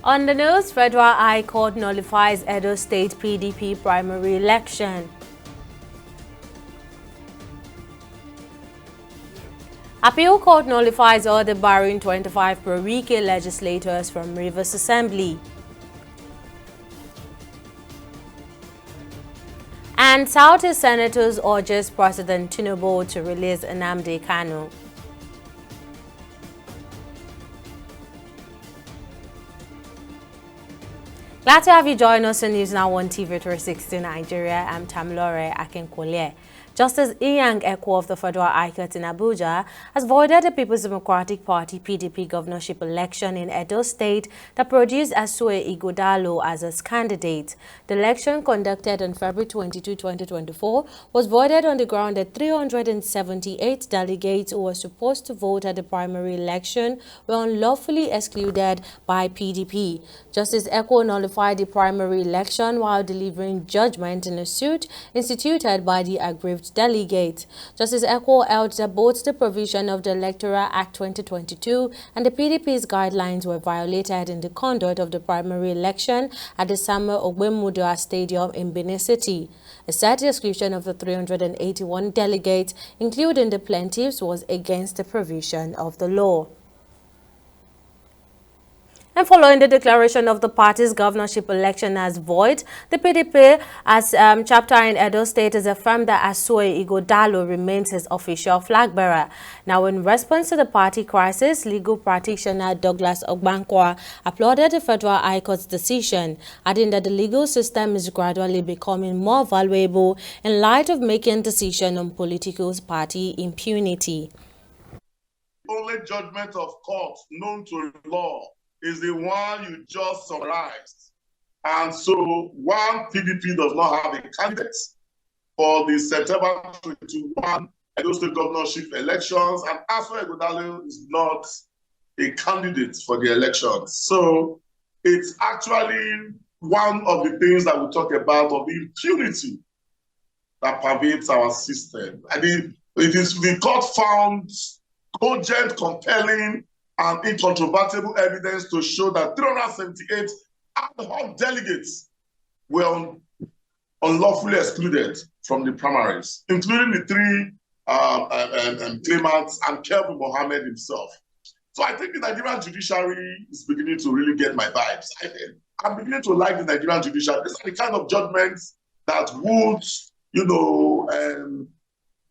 On the news, Federal High Court nullifies Edo State PDP primary election. Appeal Court nullifies order barring 25 Puerto Rican legislators from Rivers Assembly. And Southeast Senators urges President Tinubu to release Nnamdi Kanu. Glad to have you join us on News Now on TV 360 Nigeria. I'm Tamilore Akinkunle. Justice Inyang Ekwo of the Federal High Court in Abuja has voided the People's Democratic Party PDP governorship election in Edo State that produced Asue Ighodalo as its candidate. The election, conducted on February 22, 2024, was voided on the ground that 378 delegates who were supposed to vote at the primary election were unlawfully excluded by PDP. Justice Ekwo nullified the primary election while delivering judgment in a suit instituted by the aggrieved delegate. Justice Ekwo held that both the provision of the Electoral Act 2022 and the PDP's guidelines were violated in the conduct of the primary election at the Samuel Ogbemudia Stadium in Benin City. A set exclusion of the 381 delegates, including the plaintiffs, was against the provision of the law. And following the declaration of the party's governorship election as void, the PDP as chapter in Edo State has affirmed that Asue Ighodalo remains his official flag bearer. Now, in response to the party crisis, legal practitioner Douglas Ogbankwa applauded the Federal High Court's decision, adding that the legal system is gradually becoming more valuable in light of making decisions on political party impunity. Only judgment of court known to law is the one you just summarized. And so one PDP does not have a candidate for the September 21 Edo State governorship elections, and Asue Ighodalo is not a candidate for the elections. So it's actually one of the things that we talk about of the impunity that pervades our system. And it is the court found cogent, compelling, and incontrovertible evidence to show that 378 ad hoc delegates were unlawfully excluded from the primaries, including the three claimants and Kelvin Mohammed himself. So I think the Nigerian judiciary is beginning to really get my vibes. I'm beginning to like the Nigerian judiciary. These are the kind of judgments that would,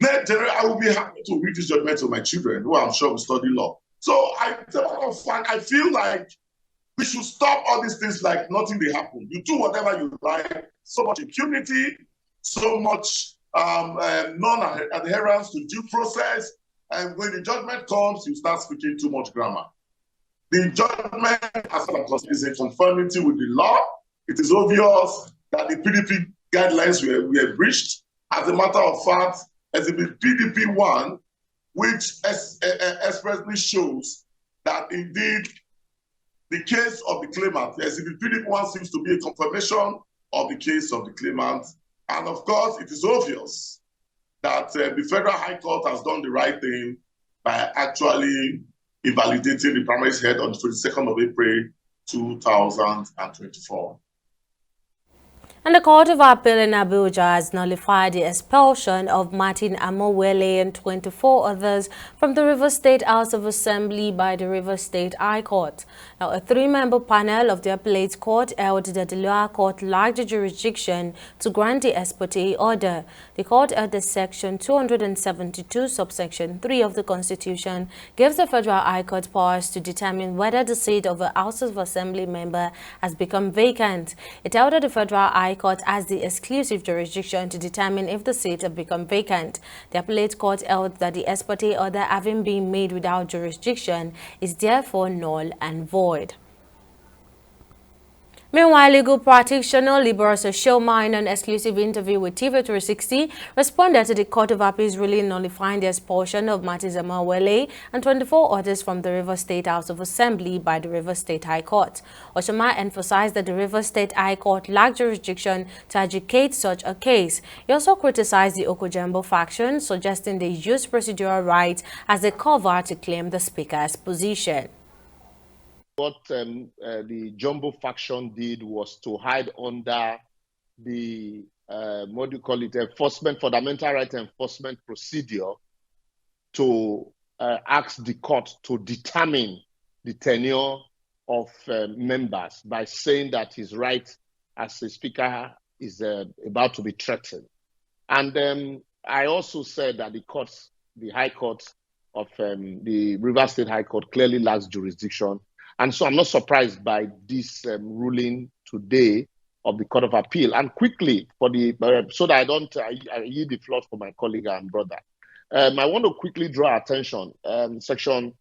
I will be happy to read this judgment to my children, who I'm sure will study law. So I feel like we should stop all these things like nothing will happen. You do whatever you like. So much impunity, so much non-adherence to due process. And when the judgment comes, you start speaking too much grammar. The judgment, as far as is in conformity with the law. It is obvious that the PDP guidelines were breached. As a matter of fact, as the PDP won, which expressly shows that indeed the case of the claimant, the PDP one seems to be a confirmation of the case of the claimant. And of course, it is obvious that the Federal High Court has done the right thing by actually invalidating the primaries held on the 22nd of April, 2024. And the Court of Appeal in Abuja has nullified the expulsion of Martin Amowele and 24 others from the Rivers State House of Assembly by the Rivers State High Court. Now, a three-member panel of the Appellate Court held that the lower court lacked the jurisdiction to grant the ex parte order. The court held that Section 272, subsection 3 of the Constitution gives the Federal High Court powers to determine whether the seat of a House of Assembly member has become vacant. It held that the Federal High Court has the exclusive jurisdiction to determine if the seat has become vacant. The Appellate Court held that the ex parte order having been made without jurisdiction is therefore null and void. Meanwhile, legal practitioner Liberosa Shoma, in an exclusive interview with TV360, responded to the Court of Appeal's ruling nullifying the expulsion of Martin Amowele and 24 others from the Rivers State House of Assembly by the Rivers State High Court. Oshoma emphasized that the Rivers State High Court lacked jurisdiction to adjudicate such a case. He also criticized the Okojembo faction, suggesting they used procedural rights as a cover to claim the Speaker's position. what the Jumbo faction did was to hide under the what do you call it, fundamental right enforcement procedure to ask the court to determine the tenure of members by saying that his right as a speaker is about to be threatened. And I also said that the High Court of the Rivers State High Court clearly lacks jurisdiction. And so I'm not surprised by this ruling today of the Court of Appeal. And quickly, for the so that I yield the floor for my colleague and brother. I want to quickly draw attention. Section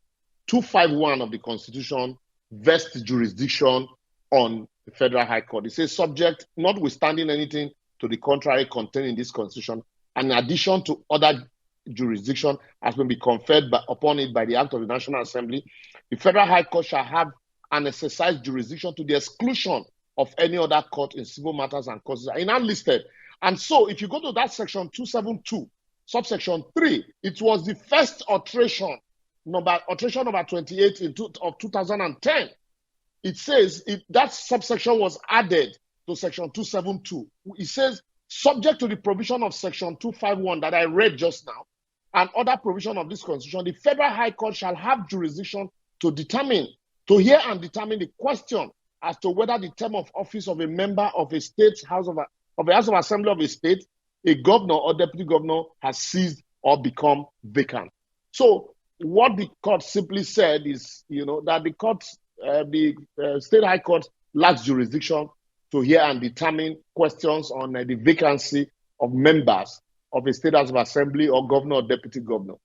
251 of the Constitution vests jurisdiction on the Federal High Court. It says, subject, notwithstanding anything to the contrary contained in this Constitution, in addition to other jurisdiction has been conferred upon it by the Act of the National Assembly, the Federal High Court shall have and exercise jurisdiction to the exclusion of any other court in civil matters and causes are not listed. And so if you go to that section 272, subsection 3, it was the first alteration number 28 of 2010. It says that subsection was added to section 272. It says, subject to the provision of section 251 that I read just now, and other provision of this Constitution, the Federal High Court shall have jurisdiction to hear and determine the question as to whether the term of office of a member of a state's House of Assembly of a state, a governor or deputy governor, has ceased or become vacant. So what the court simply said is, that the State High Court lacks jurisdiction to hear and determine questions on the vacancy of members of a state House of Assembly or governor or deputy governor.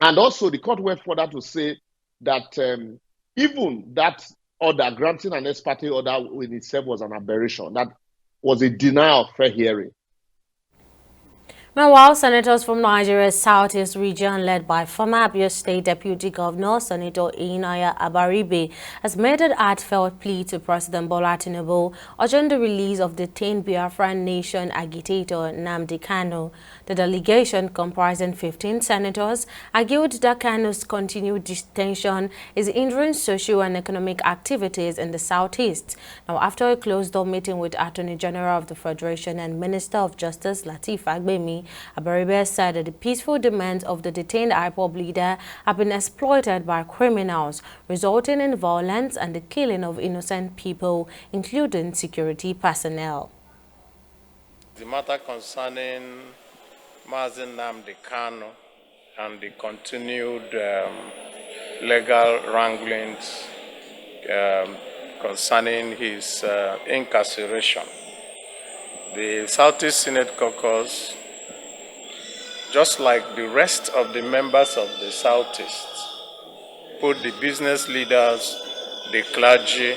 And also the court went further to say that even that order, granting an ex parte order in itself, was an aberration. That was a denial of fair hearing. Meanwhile, senators from Nigeria's Southeast region, led by former Abia State Deputy Governor Senator Ignaya Abaribe, has made an heartfelt plea to President Bola Tinubu, urging the release of detained Biafran Nation agitator Nnamdi Kanu. The delegation, comprising 15 senators, argued that Kanu's continued detention is hindering social and economic activities in the Southeast. Now, after a closed-door meeting with Attorney General of the Federation and Minister of Justice Lateef Fagbemi, Abaribe said that the peaceful demands of the detained IPOB leader have been exploited by criminals, resulting in violence and the killing of innocent people, including security personnel. The matter concerning Mazi Nnamdi Kanu and the continued legal wranglings concerning his incarceration. The Southeast Senate Caucus, just like the rest of the members of the Southeast, put the business leaders, the clergy,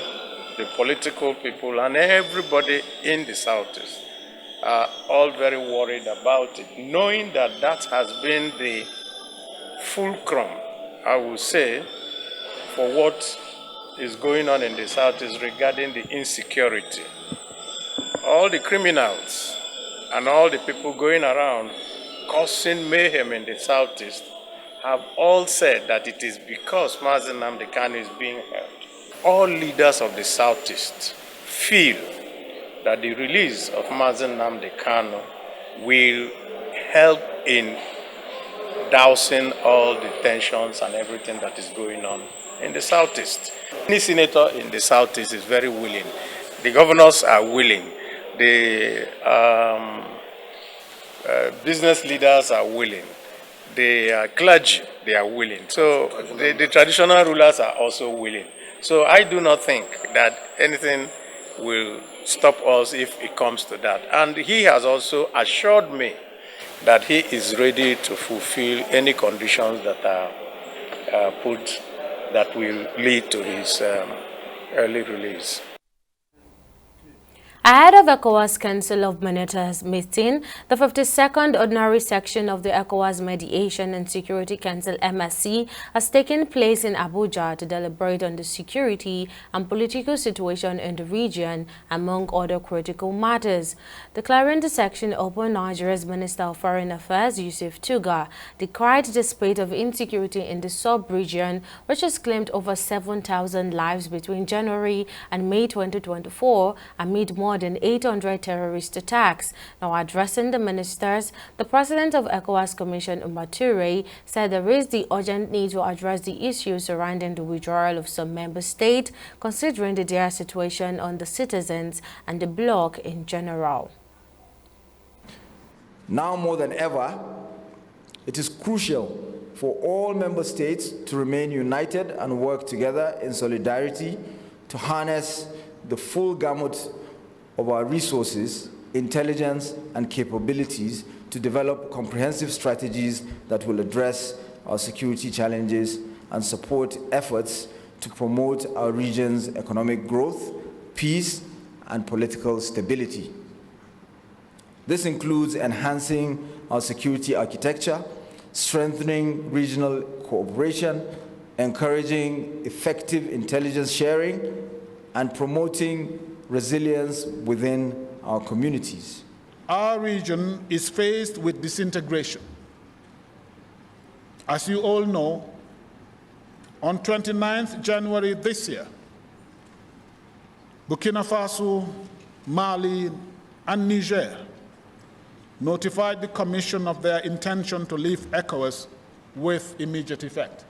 the political people, and everybody in the Southeast are all very worried about it, knowing that that has been the fulcrum, I would say, for what is going on in the Southeast regarding the insecurity. All the criminals and all the people going around causing mayhem in the Southeast have all said that it is because Mazi Nnamdi Kanu is being held. All leaders of the Southeast feel that the release of Mazi Nnamdi Kanu will help in dousing all the tensions and everything that is going on in the Southeast. Any senator in the Southeast is very willing. The governors are willing. The business leaders are willing. The clergy, they are willing. So the traditional rulers are also willing. So I do not think that anything will stop us if it comes to that. And he has also assured me that he is ready to fulfill any conditions that are put that will lead to his early release. Ahead of ECOWAS Council of Ministers meeting, the 52nd Ordinary Section of the ECOWAS Mediation and Security Council MSC has taken place in Abuja to deliberate on the security and political situation in the region, among other critical matters. Declaring the section open, Nigeria's Minister of Foreign Affairs, Yusuf Tuga, decried the spate of insecurity in the sub-region, which has claimed over 7,000 lives between January and May 2024 amid more than 800 terrorist attacks. Now addressing the ministers, the president of ECOWAS Commission, Umar Ture, said there is the urgent need to address the issues surrounding the withdrawal of some member states, considering the dire situation on the citizens and the bloc in general. Now more than ever, it is crucial for all member states to remain united and work together in solidarity to harness the full gamut of our resources, intelligence, and capabilities to develop comprehensive strategies that will address our security challenges and support efforts to promote our region's economic growth, peace, and political stability. This includes enhancing our security architecture, strengthening regional cooperation, encouraging effective intelligence sharing, and promoting resilience within our communities. Our region is faced with disintegration. As you all know, on 29th January this year, Burkina Faso, Mali, and Niger notified the Commission of their intention to leave ECOWAS with immediate effect.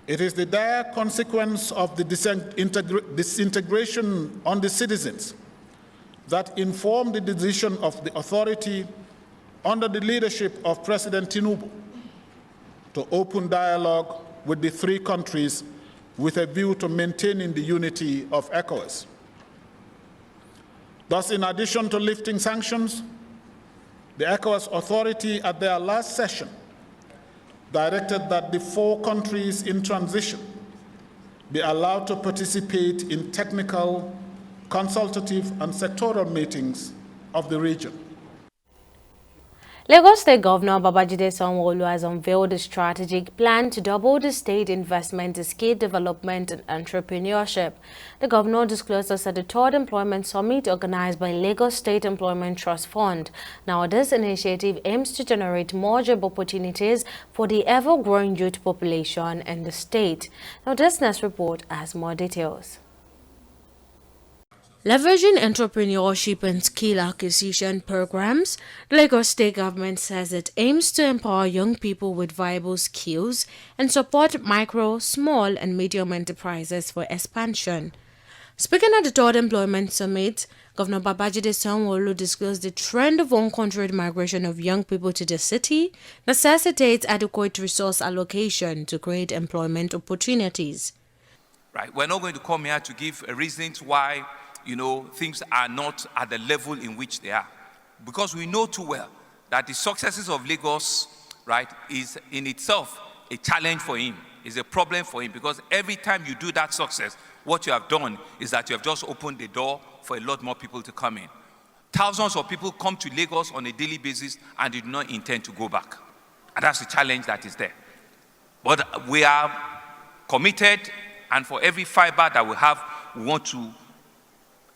It is the dire consequence of the disintegration on the citizens that informed the decision of the authority under the leadership of President Tinubu to open dialogue with the three countries with a view to maintaining the unity of ECOWAS. Thus, in addition to lifting sanctions, the ECOWAS authority at their last session directed that the four countries in transition be allowed to participate in technical, consultative, and sectoral meetings of the region. Lagos State Governor Babajide Sanwo-Olu has unveiled a strategic plan to double the state investment in skill development and entrepreneurship. The governor disclosed this at the third employment summit organized by Lagos State Employment Trust Fund. Now, this initiative aims to generate more job opportunities for the ever-growing youth population in the state. Now, this next report has more details. Leveraging entrepreneurship and skill acquisition programs, the Lagos State government says it aims to empower young people with viable skills and support micro, small, and medium enterprises for expansion. Speaking at the third employment summit, Governor Babajide Sanwo-Olu disclosed the trend of uncontrolled migration of young people to the city necessitates adequate resource allocation to create employment opportunities. Right, we're not going to come here to give reasons why things are not at the level in which they are. Because we know too well that the successes of Lagos, right, is in itself a challenge for him, is a problem for him, because every time you do that success, what you have done is that you have just opened the door for a lot more people to come in. Thousands of people come to Lagos on a daily basis and do not intend to go back. And that's the challenge that is there. But we are committed, and for every fiber that we have, we want to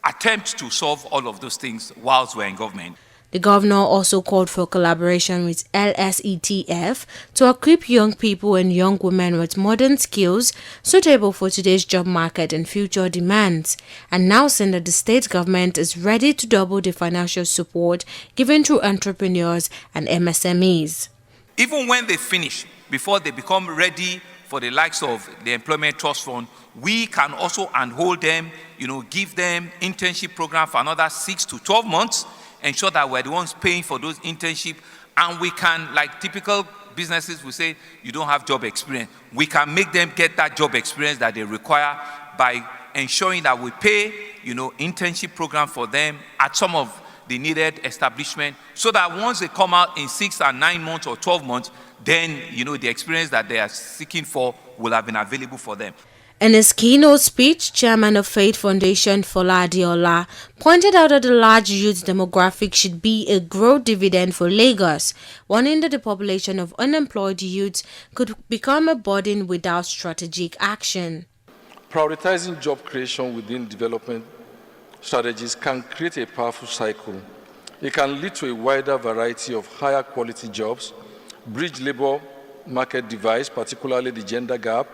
attempt to solve all of those things whilst we're in government. The governor also called for collaboration with LSETF to equip young people and young women with modern skills suitable for today's job market and future demands, and now saying that the state government is ready to double the financial support given to entrepreneurs and MSMEs. Even when they finish, before they become ready for the likes of the Employment Trust Fund, we can also handhold them, give them internship program for another 6 to 12 months, ensure that we're the ones paying for those internships, and we can, like typical businesses will say, you don't have job experience. We can make them get that job experience that they require by ensuring that we pay, internship program for them at some of the needed establishment, so that once they come out in 6 and 9 months or 12 months, then, the experience that they are seeking for will have been available for them. In his keynote speech, Chairman of Faith Foundation Fola Adeola pointed out that the large youth demographic should be a growth dividend for Lagos, warning that the population of unemployed youths could become a burden without strategic action. Prioritizing job creation within development strategies can create a powerful cycle. It can lead to a wider variety of higher quality jobs, bridge labor market divides, particularly the gender gap,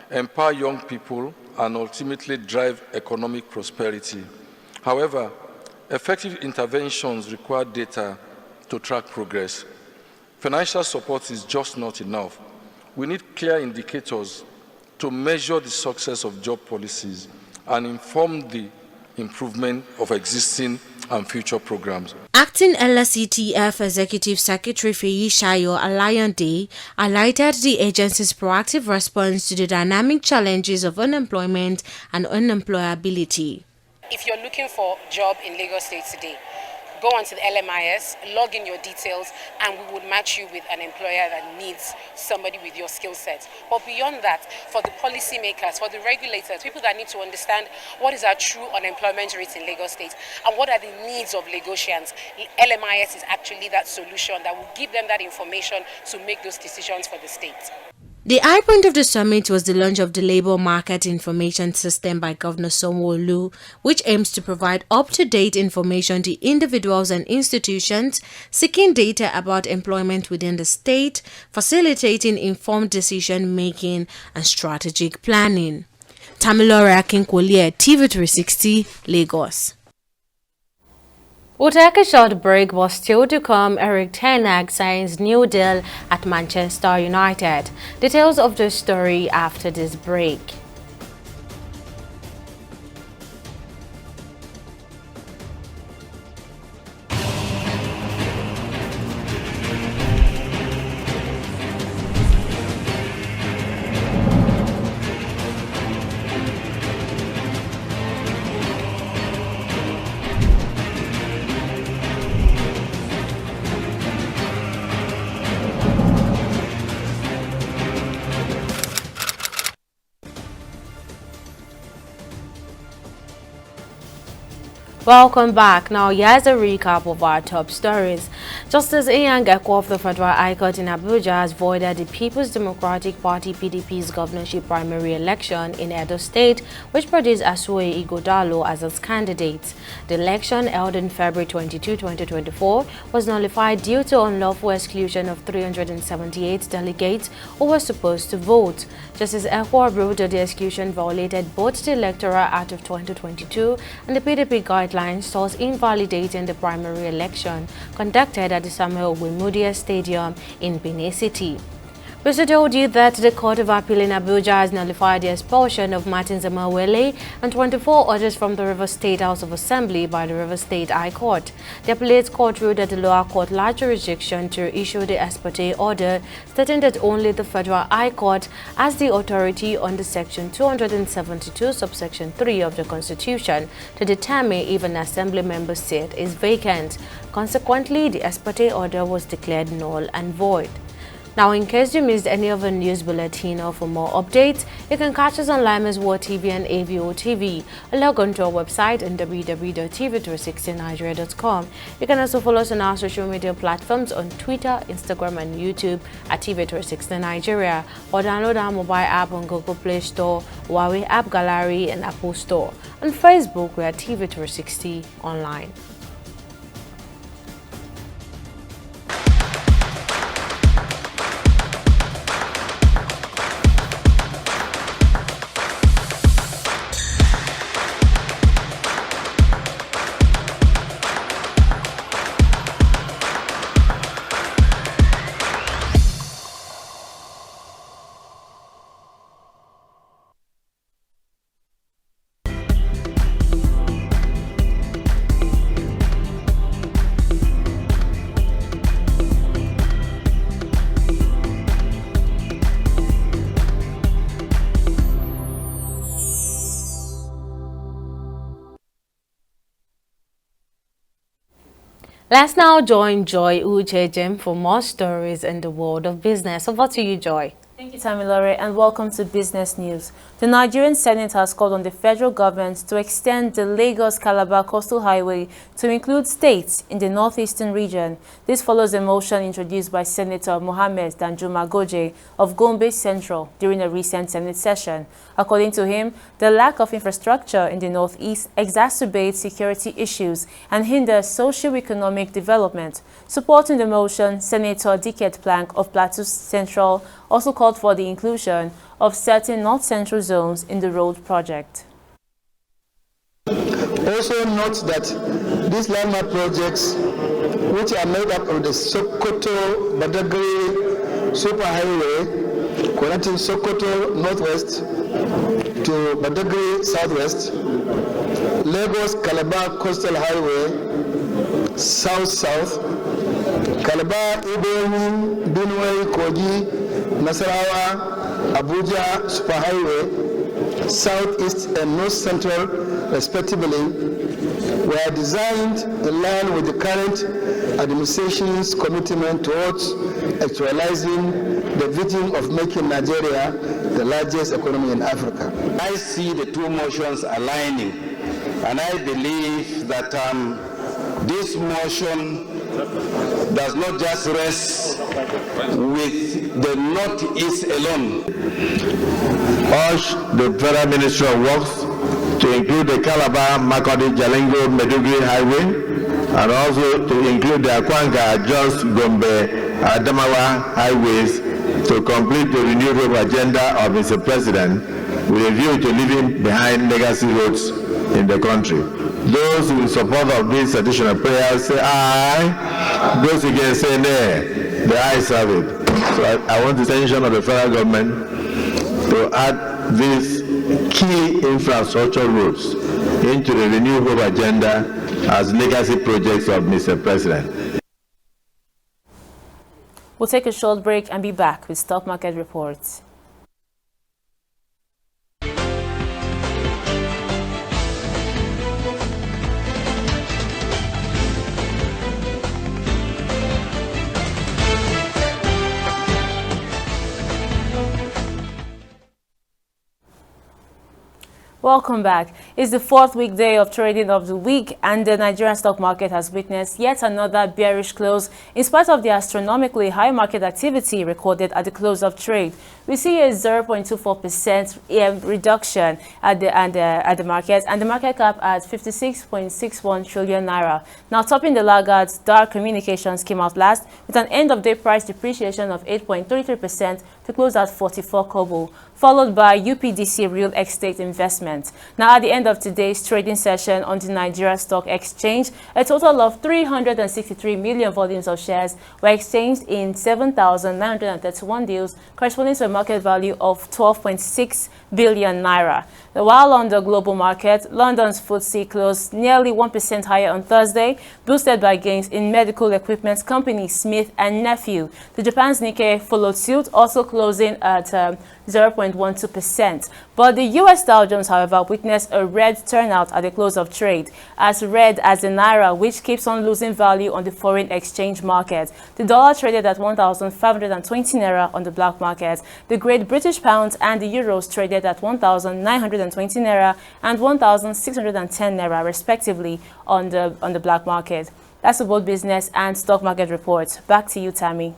empower young people, and ultimately drive economic prosperity. However, effective interventions require data to track progress. Financial support is just not enough. We need clear indicators to measure the success of job policies and inform the improvement of existing and future programs. Acting LSETF Executive Secretary Feyi Shayo Alayande highlighted the agency's proactive response to the dynamic challenges of unemployment and unemployability. If you're looking for a job in Lagos State today, go onto the LMIS, log in your details, and we would match you with an employer that needs somebody with your skill set. But beyond that, for the policymakers, for the regulators, people that need to understand what is our true unemployment rate in Lagos State and what are the needs of Lagosians, LMIS is actually that solution that will give them that information to make those decisions for the state. The high point of the summit was the launch of the Labour Market Information System by Governor Sanwo-Olu, which aims to provide up-to-date information to individuals and institutions seeking data about employment within the state, facilitating informed decision-making and strategic planning. Tamilore Akinkwole, TV360, Lagos. We'll take a short break, but still to come, Erik ten Hag signs new deal at Manchester United. Details of the story after this break. Welcome back. Now, here's a recap of our top stories. Justice Inyang Ekwo of the Federal High Court in Abuja has voided the People's Democratic Party (PDP's) governorship primary election in Edo State, which produced Asuoye Ighodalo as its candidate. The election, held in February 22, 2024, was nullified due to unlawful exclusion of 378 delegates who were supposed to vote. Justice Ekwo ruled that the exclusion violated both the Electoral Act of 2022 and the PDP guidelines, thus invalidating the primary election conducted at the Samuel Ogbemudia Stadium in Benin City. We also told you that the Court of Appeal in Abuja has nullified the expulsion of Martin Zamawele and 24 others from the Rivers State House of Assembly by the Rivers State High Court. The Appellate Court ruled that the lower court lacked jurisdiction to issue the ex-parte order, stating that only the Federal High Court has the authority under Section 272, subsection 3 of the Constitution to determine if an Assembly member's seat is vacant. Consequently, the ex-parte order was declared null and void. Now, in case you missed any of the news bulletin or for more updates, you can catch us on Limas World TV and AVO TV. Log on to our website on www.tv360nigeria.com. You can also follow us on our social media platforms on Twitter, Instagram, and YouTube at TV360 Nigeria, or download our mobile app on Google Play Store, Huawei App Gallery, and Apple Store. On Facebook, we are TV360 Online. Let's now join Joy Uchejem for more stories in the world of business. Over to you, Joy. Thank you, Tamilore, and welcome to Business News. The Nigerian Senate has called on the federal government to extend the Lagos-Calabar Coastal Highway to include states in the northeastern region. This follows a motion introduced by Senator Mohammed Danjuma Goje of Gombe Central during a recent Senate session. According to him, the lack of infrastructure in the northeast exacerbates security issues and hinders socio-economic development. Supporting the motion, Senator Dicket Plank of Plateau Central also called for the inclusion of certain north-central zones in the road project. Also note that these landmark projects, which are made up of the Sokoto-Badagry Superhighway, connecting Sokoto northwest to Badagry southwest, Lagos-Calabar Coastal Highway south-south, Calabar-Ibrahim, Benue, Kogi, Nasarawa, Abuja Superhighway, southeast and north central respectively, were designed in line with the current administration's commitment towards actualizing the vision of making Nigeria the largest economy in Africa. I see the two motions aligning, and I believe that this motion does not just rest with the Northeast alone. Urge the Federal Ministry of Works to include the Calabar, Makurdi, Jalingo, Maiduguri Highway, and also to include the Akwanga, Jos, Gombe, Adamawa highways to complete the renewed road agenda of Mr. President with a view to leaving behind legacy roads in the country. Those in support of this additional prayer say aye. Those against say nay. The ayes have it. So I want the attention of the federal government to add these key infrastructure roads into the renewed hope agenda as legacy projects of Mr. President. We'll take a short break and be back with stock market reports. Welcome back. It's the fourth weekday of trading of the week, and the Nigerian stock market has witnessed yet another bearish close in spite of the astronomically high market activity recorded at the close of trade. We see a 0.24% reduction at the market, and the market cap at 56.61 trillion naira. Now, topping the laggards, Dar Communications came out last with an end-of-day price depreciation of 8.33% to close at 44 kobo, followed by UPDC Real Estate Investment. Now, at the end of today's trading session on the Nigeria Stock Exchange, a total of 363 million volumes of shares were exchanged in 7,931 deals, corresponding to a market value of 12.6 billion naira. While on the global market, London's FTSE closed nearly 1% higher on Thursday, boosted by gains in medical equipment company Smith & Nephew. The Japan's Nikkei followed suit, also closing at 0.12%. But the US Dow Jones, however, witnessed a red turnout at the close of trade, as red as the naira, which keeps on losing value on the foreign exchange market. The dollar traded at 1,520 naira on the black market. The Great British Pound and the euros traded at 1,920 naira and 1,610 naira, respectively, on the black market. That's about business and stock market reports. Back to you, Tammy.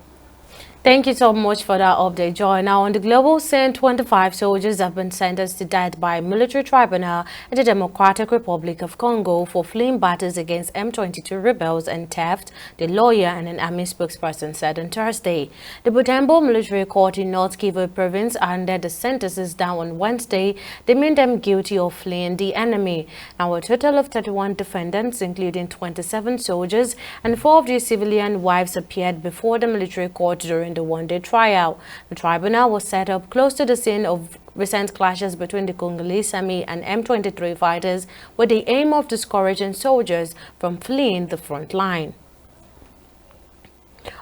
Thank you so much for that update, Joy. Now, on the global scene, 25 soldiers have been sentenced to death by a military tribunal in the Democratic Republic of Congo for fleeing battles against M22 rebels and theft, the lawyer and an army spokesperson said on Thursday. The Butembo Military Court in North Kivu province handed the sentences down on Wednesday. They made them guilty of fleeing the enemy. Now, a total of 31 defendants, including 27 soldiers and 4 of their civilian wives, appeared before the military court during the one-day trial. The tribunal was set up close to the scene of recent clashes between the Congolese army and M23 fighters with the aim of discouraging soldiers from fleeing the front line.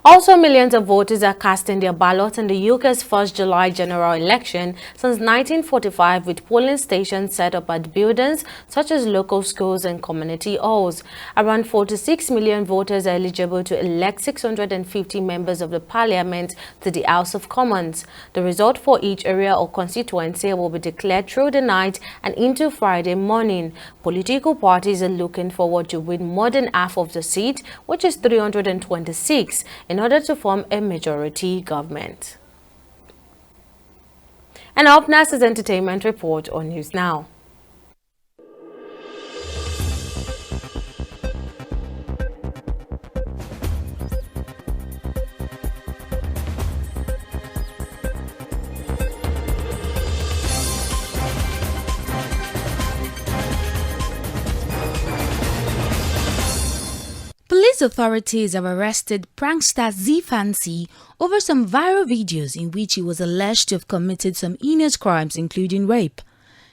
Also, millions of voters are casting their ballot in the UK's first July general election since 1945, with polling stations set up at buildings such as local schools and community halls. Around 46 million voters are eligible to elect 650 members of the parliament to the House of Commons. The result for each area or constituency will be declared through the night and into Friday morning. Political parties are looking forward to win more than half of the seat, which is 326, in order to form a majority government. And up next is Entertainment Report on News Now. Police authorities have arrested prankster Z Fancy over some viral videos in which he was alleged to have committed some heinous crimes, including rape.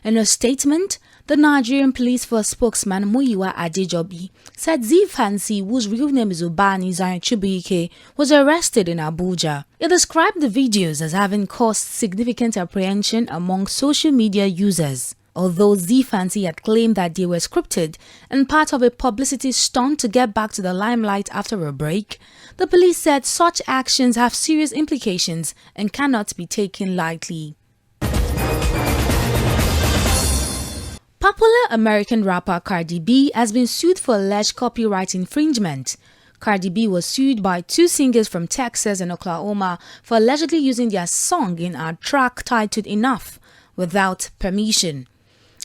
In a statement, the Nigerian Police Force spokesman Muyiwa Adejobi said Z Fancy, whose real name is Ubani Zion Chubuike, was arrested in Abuja. He described the videos as having caused significant apprehension among social media users. Although Z Fancy had claimed that they were scripted and part of a publicity stunt to get back to the limelight after a break, the police said such actions have serious implications and cannot be taken lightly. Popular American rapper Cardi B has been sued for alleged copyright infringement. Cardi B was sued by two singers from Texas and Oklahoma for allegedly using their song in a track titled Enough without permission.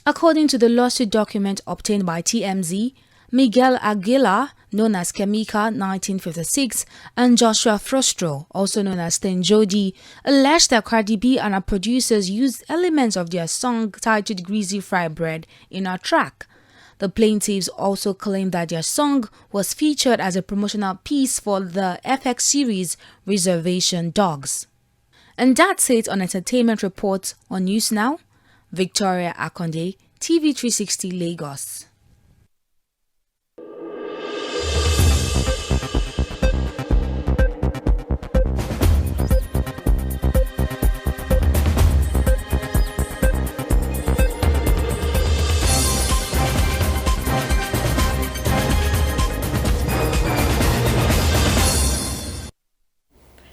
According to the lawsuit document obtained by TMZ, Miguel Aguilar, known as Kemika 1956, and Joshua Frostro, also known as Tenjodi, alleged that Cardi B and her producers used elements of their song titled Greasy Fried Bread in her track. The plaintiffs also claimed that their song was featured as a promotional piece for the FX series Reservation Dogs. And that's it on Entertainment Report on News Now. Victoria Akonde, TV360 Lagos.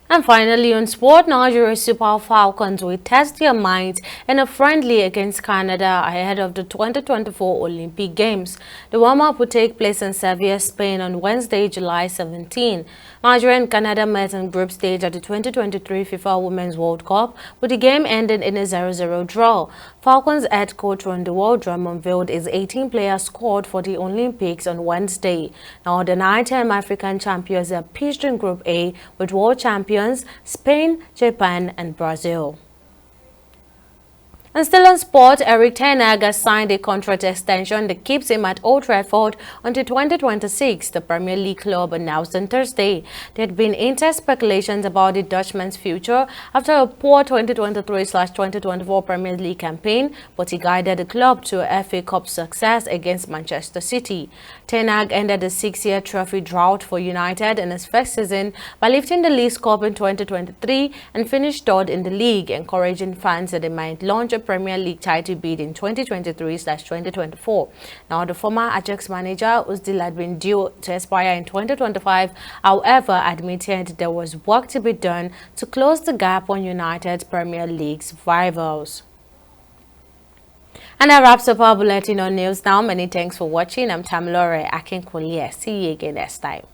And finally, on sport, Nigeria's Super Falcons will test their minds in a friendly against Canada ahead of the 2024 Olympic Games. The warm-up will take place in Sevilla, Spain on Wednesday, July 17. Nigeria and Canada met in group stage at the 2023 FIFA Women's World Cup, with the game ending in a 0-0 draw. Falcons head coach Rondewo Drum unveiled his 18-player squad for the Olympics on Wednesday. Now, the 9-time African champions are pitched in Group A with world champions Spain, Japan, and Brazil. And still on sport, Erik ten Hag has signed a contract extension that keeps him at Old Trafford until 2026, the Premier League club announced on Thursday. There had been intense speculations about the Dutchman's future after a poor 2023/2024 Premier League campaign, but he guided the club to a FA Cup success against Manchester City. Ten Hag ended the 6-year trophy drought for United in his first season by lifting the League Cup in 2023 and finished third in the league, encouraging fans that they might launch a Premier League title bid in 2023/2024. Now, the former Ajax manager, whose deal had been due to expire in 2025, however, admitted there was work to be done to close the gap on United's Premier League's rivals. And that wraps up our bulletin on News Now. Many thanks for watching. I'm Tamilore Akinkwoliye. See you again next time.